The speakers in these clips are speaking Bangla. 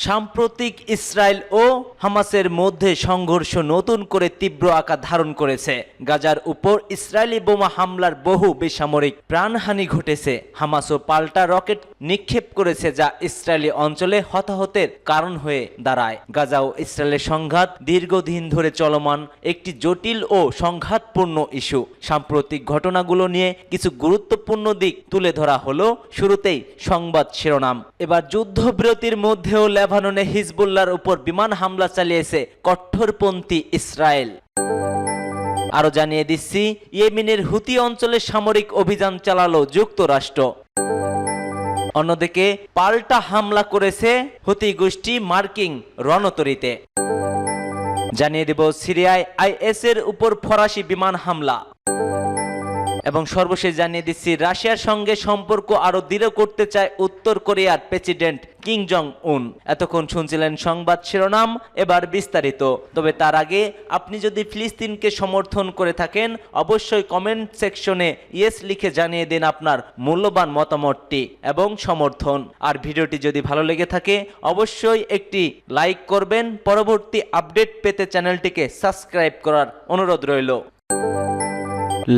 সাম্প্রতিক ইসরায়েল ও হামাসের মধ্যে সংঘর্ষ নতুন করে তীব্র আকার ধারণ করেছে। গাজার উপর ইসরায়েলি বোমা হামলার বহু বেসামরিক প্রাণহানি ঘটেছে। হামাসও পাল্টা রকেট নিক্ষেপ করেছে, যা ইসরায়েলি অঞ্চলে হতাহতের কারণ হয়ে দাঁড়ায়। গাজা ও ইসরায়েলের সংঘাত দীর্ঘদিন ধরে চলমান একটি জটিল ও সংঘাতপূর্ণ ইস্যু। সাম্প্রতিক ঘটনাগুলো নিয়ে কিছু গুরুত্বপূর্ণ দিক তুলে ধরা হলো। শুরুতেই সংবাদ শিরোনাম। এবার যুদ্ধবিরতির মধ্যেও লেবাননে হিজবুল্লাহর উপর বিমান হামলা চালিয়েছে কট্টরপন্থী ইসরায়েল। আরো জানিয়ে দিচ্ছি, ইয়েমেনের হুতি অঞ্চলে সামরিক অভিযান চালালো যুক্তরাষ্ট্র। অন্যদিকে পাল্টা হামলা করেছে হুতি গোষ্ঠী মার্কিন রণতরীতে। জানিয়ে দেব, সিরিয়ায় আইএস এর উপর ফরাসি বিমান হামলা। এবং সর্বশেষ জানিয়ে দিচ্ছি, রাশিয়ার সঙ্গে সম্পর্ক আরো দৃঢ় করতে চায় উত্তর কোরিয়ার প্রেসিডেন্ট কিম জং উন। এতক্ষণ শুনছিলেন সংবাদ শিরোনাম, এবার বিস্তারিত। তবে তার আগে আপনি যদি ফিলিস্তিনকে সমর্থন করে থাকেন, অবশ্যই কমেন্ট সেকশনে ইয়েস লিখে জানিয়ে দিন আপনার মূল্যবান মতামতটি এবং সমর্থন। আর ভিডিওটি যদি ভালো লেগে থাকে অবশ্যই একটি লাইক করবেন। পরবর্তী আপডেট পেতে চ্যানেলটিকে সাবস্ক্রাইব করার অনুরোধ রইল।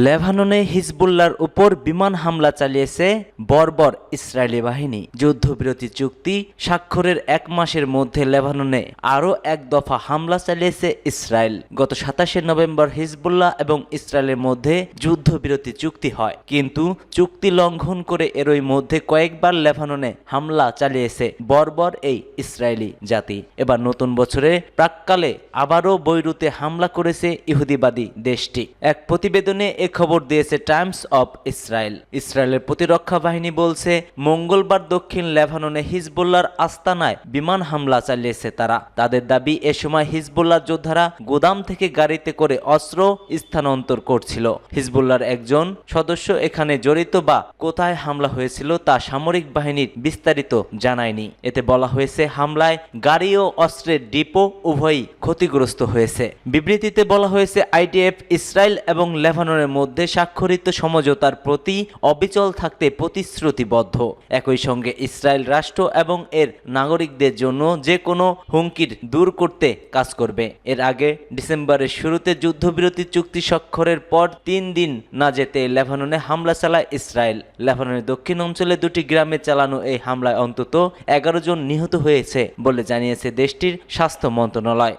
লেবাননে হিজবুল্লাহর উপর বিমান হামলা চালিয়েছে বর্বর ইসরায়েলি বাহিনী। যুদ্ধবিরতি চুক্তি স্বাক্ষরের এক মাসের মধ্যে লেবাননে আরও এক দফা হামলা চালিয়েছে ইসরায়েল। গত 27 নভেম্বর হিজবুল্লাহ এবং ইসরায়েলের মধ্যে যুদ্ধবিরতি চুক্তি হয়, কিন্তু চুক্তি লঙ্ঘন করে এরই মধ্যে কয়েকবার লেবাননে হামলা চালিয়েছে বর্বর এই ইসরায়েলি জাতি। এবার নতুন বছরে প্রাক্কালে আবারও বৈরুতে হামলা করেছে ইহুদিবাদী দেশটি। এক প্রতিবেদনে এ খবর দিয়েছে টাইমস অফ ইসরায়েল। ইসরায়েলের প্রতিরক্ষা বাহিনী বলছে, মঙ্গলবার দক্ষিণ লেবাননে হিজবুল্লাহর আস্তানায় বিমান হামলা চালিয়েছে তারা। তাদের দাবি, এ সময় হিজবুল্লাহ যোদ্ধারা গোদাম থেকে গাড়িতে করে অস্ত্র স্থানান্তর করছিল। হিজবুল্লাহর একজন সদস্য এখানে জড়িত বা কোথায় হামলা হয়েছিল তা সামরিক বাহিনীর বিস্তারিত জানায়নি। এতে বলা হয়েছে, হামলায় গাড়ি ও অস্ত্রের ডিপো উভয়ই ক্ষতিগ্রস্ত হয়েছে। বিবৃতিতে বলা হয়েছে, আইডিএফ ইসরায়েল এবং লেবাননের মধ্যে স্বাক্ষরিত সমঝোতার প্রতি অবিচল থাকতে প্রতিশ্রুতিবদ্ধ। একই সঙ্গে ইসরায়েল রাষ্ট্র এবং এর নাগরিকদের জন্য যে কোনো হুমকির দূর করতে কাজ করবে। এর আগে ডিসেম্বরের শুরুতে যুদ্ধবিরতি চুক্তি স্বাক্ষরের পর 3 দিন না যেতে লেবাননে হামলা চালায় ইসরায়েল। লেবাননের দক্ষিণ অঞ্চলে 2টি গ্রামে চালানো এই হামলায় অন্তত 11 জন নিহত হয়েছে বলে জানিয়েছে দেশটির স্বাস্থ্য মন্ত্রণালয়।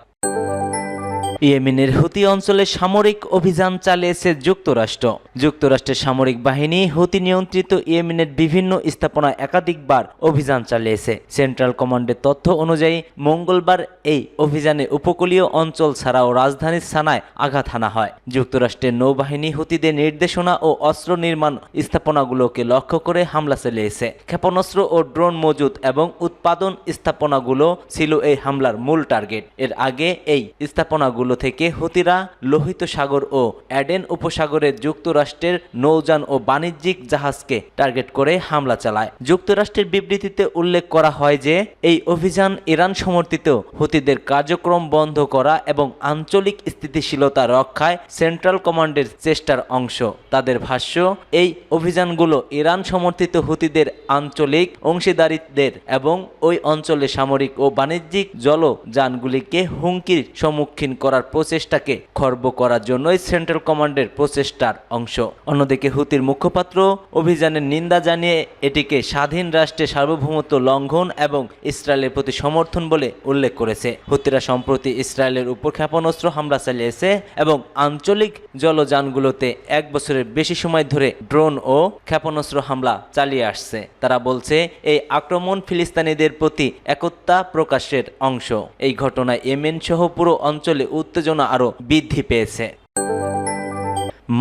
ইয়েমেনের হুতি অঞ্চলে সামরিক অভিযান চালিয়েছে যুক্তরাষ্ট্র। যুক্তরাষ্ট্রের সামরিক বাহিনী হুতি নিয়ন্ত্রিত ইয়েমেনের বিভিন্ন স্থাপনায় একাধিকবার অভিযান চালিয়েছে। সেন্ট্রাল কমান্ডের তথ্য অনুযায়ী মঙ্গলবার এই অভিযানে উপকূলীয় অঞ্চল ছাড়াও রাজধানী সানায় আঘাত হানা হয়। যুক্তরাষ্ট্রের নৌবাহিনী হুতিদের নির্দেশনা ও অস্ত্র নির্মাণ স্থাপনাগুলোকে লক্ষ্য করে হামলা চালিয়েছে। ক্ষেপণাস্ত্র ও ড্রোন মজুত এবং উৎপাদন স্থাপনাগুলো ছিল এই হামলার মূল টার্গেট। এর আগে এই স্থাপনাগুলো থেকে হুতিরা লোহিত সাগর ও এডেন উপসাগরের যুক্তরাষ্ট্রের নৌযান ও বাণিজ্যিক জাহাজকে টার্গেট করে হামলা চালায়। যুক্তরাষ্ট্রের বিবৃতিতে উল্লেখ করা হয় যে, এই অভিযান ইরান সমর্থিত হুতিদের কার্যক্রম বন্ধ করা এবং আঞ্চলিক স্থিতিশীলতা রক্ষায় সেন্ট্রাল কমান্ডের চেষ্টার অংশ। তাদের ভাষ্য, এই অভিযানগুলো ইরান সমর্থিত হুতিদের আঞ্চলিক অংশীদারিত্বের এবং ওই অঞ্চলে সামরিক ও বাণিজ্যিক জলযানগুলিকে হুমকির সম্মুখীন করার প্রচেষ্টাকে খর্ব করার জন্যই সেন্ট্রাল কমান্ডের প্রচেষ্টার অংশ। অন্যদিকে হুতির মুখপাত্র অভিযানের নিন্দা জানিয়ে এটিকে স্বাধীন রাষ্ট্রের সার্বভৌমত্ব লঙ্ঘন এবং ইসরায়েলের প্রতি সমর্থন বলে উল্লেখ করেছে। হুতিরা সম্প্রতি ইসরায়েলের উপর ক্ষেপণাস্ত্র হামলা চালিয়েছে এবং আঞ্চলিক জলযানগুলোতে 1 বছরের বেশি সময় ধরে ড্রোন ও ক্ষেপণাস্ত্র হামলা চালিয়ে আসছে। তারা বলছে, এই আক্রমণ ফিলিস্তিনিদের প্রতি একতা প্রকাশের অংশ। এই ঘটনায় ইয়েমেন সহ পুরো অঞ্চলে উত্তেজনা আরো বৃদ্ধি পেয়েছে।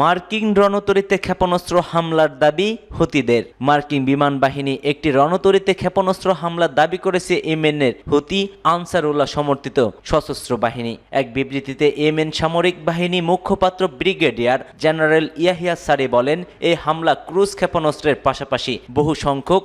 মার্কিন রণতরীতে ক্ষেপণাস্ত্র হামলার দাবি হুতিদের। মার্কিন বিমান বাহিনী একটি রণতরীতে ক্ষেপণাস্ত্র হামলার দাবি করেছে ইয়েমেনের হুতি আনসারুল্লাহ সমর্থিত সশস্ত্র বাহিনী। এক বিবৃতিতে ইয়েমেন সামরিক বাহিনী মুখপাত্র ব্রিগেডিয়ার জেনারেল ইয়াহিয়া সারি বলেন, এই হামলা ক্রুজ ক্ষেপণাস্ত্রের পাশাপাশি বহু সংখ্যক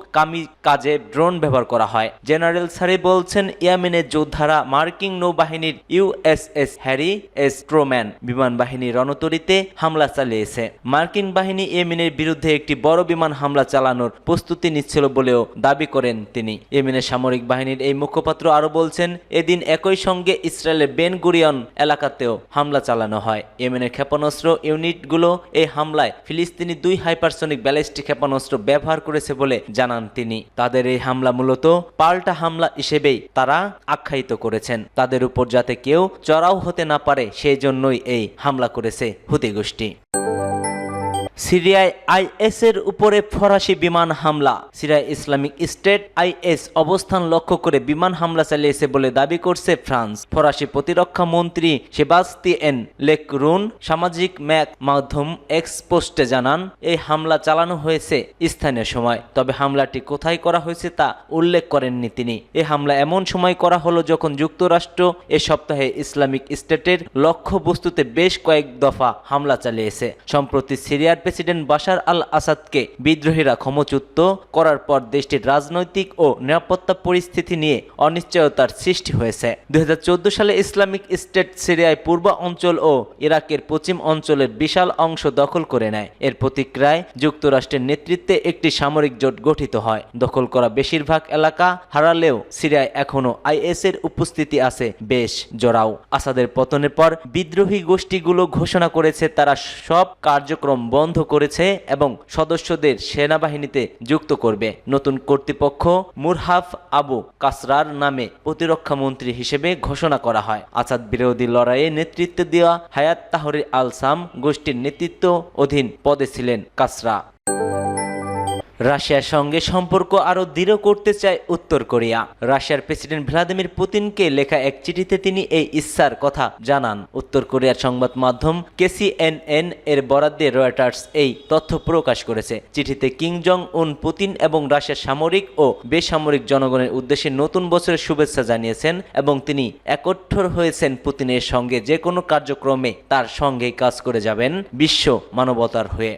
কাজে ড্রোন ব্যবহার করা হয়। জেনারেল সারি বলছেন, ইয়েমেনের যোদ্ধারা মার্কিন নৌবাহিনীর ইউএসএস হ্যারি এস ট্রুম্যান বিমান বাহিনী রণতরীতে হামলা চালিয়েছে। মার্কিন বাহিনী ইয়েমেনের বিরুদ্ধে একটি বড় বিমান হামলা চালানোর প্রস্তুতি নিচ্ছিল বলেও দাবি করেন তিনি। ইয়েমেনের সামরিক বাহিনীর এই মুখপাত্র আরও বলছেন, এদিন একই সঙ্গে ইসরায়েলের বেন গুরিয়ন এলাকাতেও হামলা চালানো হয়। ইয়েমেনের ক্ষেপণাস্ত্র ইউনিটগুলো এই হামলায় ফিলিস্তিনি 2 হাইপারসনিক ব্যালিস্টিক ক্ষেপণাস্ত্র ব্যবহার করেছে বলে জানান তিনি। তাদের এই হামলা মূলত পাল্টা হামলা হিসেবেই তারা আখ্যায়িত করেছেন। তাদের উপর যাতে কেউ চড়াও হতে না পারে সেই জন্যই এই হামলা করেছে হুতি গোষ্ঠী। সিরিয়ায় আইএসের উপরে ফরাসি বিমান হামলা। সিরিয়ায় ইসলামিক স্টেট আইএস অবস্থান লক্ষ্য করে বিমান হামলা চালিয়েছে বলে দাবি করছে ফ্রান্স। ফরাসি প্রতিরক্ষা মন্ত্রী সেবাস্তিয়েন লেকরুন সামাজিক মাধ্যম এক্স পোস্টে জানান, এই হামলা চালানো হয়েছে স্থানীয় সময়, তবে হামলাটি কোথায় করা হয়েছে তা উল্লেখ করেননি তিনি। এই হামলা এমন সময় করা হলো যখন যুক্তরাষ্ট্র এ সপ্তাহে ইসলামিক স্টেটের লক্ষ্যবস্তুতে বেশ কয়েক দফা হামলা চালিয়েছে। সম্প্রতি সিরিয়ার প্রেসিডেন্ট বাশার আল আসাদকে বিদ্রোহীরা ক্ষমচ্যুত করার পর দেশটির রাজনৈতিক ও নিরাপত্তা পরিস্থিতি নিয়ে অনিশ্চয়তার সৃষ্টি হয়েছে। 2014 সালে ইসলামিক স্টেট সিরিয়ায় পূর্ব অঞ্চল ও ইরাকের পশ্চিম অঞ্চলের বিশাল অংশ দখল করে নেয়। এর প্রতিক্রিয়ায় যুক্তরাষ্ট্রের নেতৃত্বে একটি সামরিক জোট গঠিত হয়। দখল করা বেশিরভাগ এলাকা হারালেও সিরিয়ায় এখনও আইএসের উপস্থিতি আছে বেশ জোরাও। আসাদের পতনের পর বিদ্রোহী গোষ্ঠীগুলো ঘোষণা করেছে তারা সব কার্যক্রম বন্ধ করেছে এবং সদস্যদের সেনাবাহিনীতে যুক্ত করবে। নতুন কর্তৃপক্ষ মুরহাফ আবু কাসরার নামে প্রতিরক্ষা মন্ত্রী হিসেবে ঘোষণা করা হয়। আসাদ বিরোধী লড়াইয়ে নেতৃত্ব দেওয়া হায়াত তাহরির আল সাম গোষ্ঠীর নেতৃত্ব অধীন পদে ছিলেন কাসরা। রাশিয়ার সঙ্গে সম্পর্ক আরও দৃঢ় করতে চায় উত্তর কোরিয়া। রাশিয়ার প্রেসিডেন্ট ভ্লাদিমির পুতিনকে লেখা এক চিঠিতে তিনি এই ইচ্ছার কথা জানান। উত্তর কোরিয়ার সংবাদ মাধ্যম KCNN এর বরাত দিয়ে রয়টার্স এই তথ্য প্রকাশ করেছে। চিঠিতে কিম জং উন পুতিন এবং রাশিয়ার সামরিক ও বেসামরিক জনগণের উদ্দেশ্যে নতুন বছরের শুভেচ্ছা জানিয়েছেন এবং তিনি একঠোর হয়েছেন পুতিনের সঙ্গে যে কোনো কার্যক্রমে তার সঙ্গেই কাজ করে যাবেন বিশ্ব মানবতার হয়ে।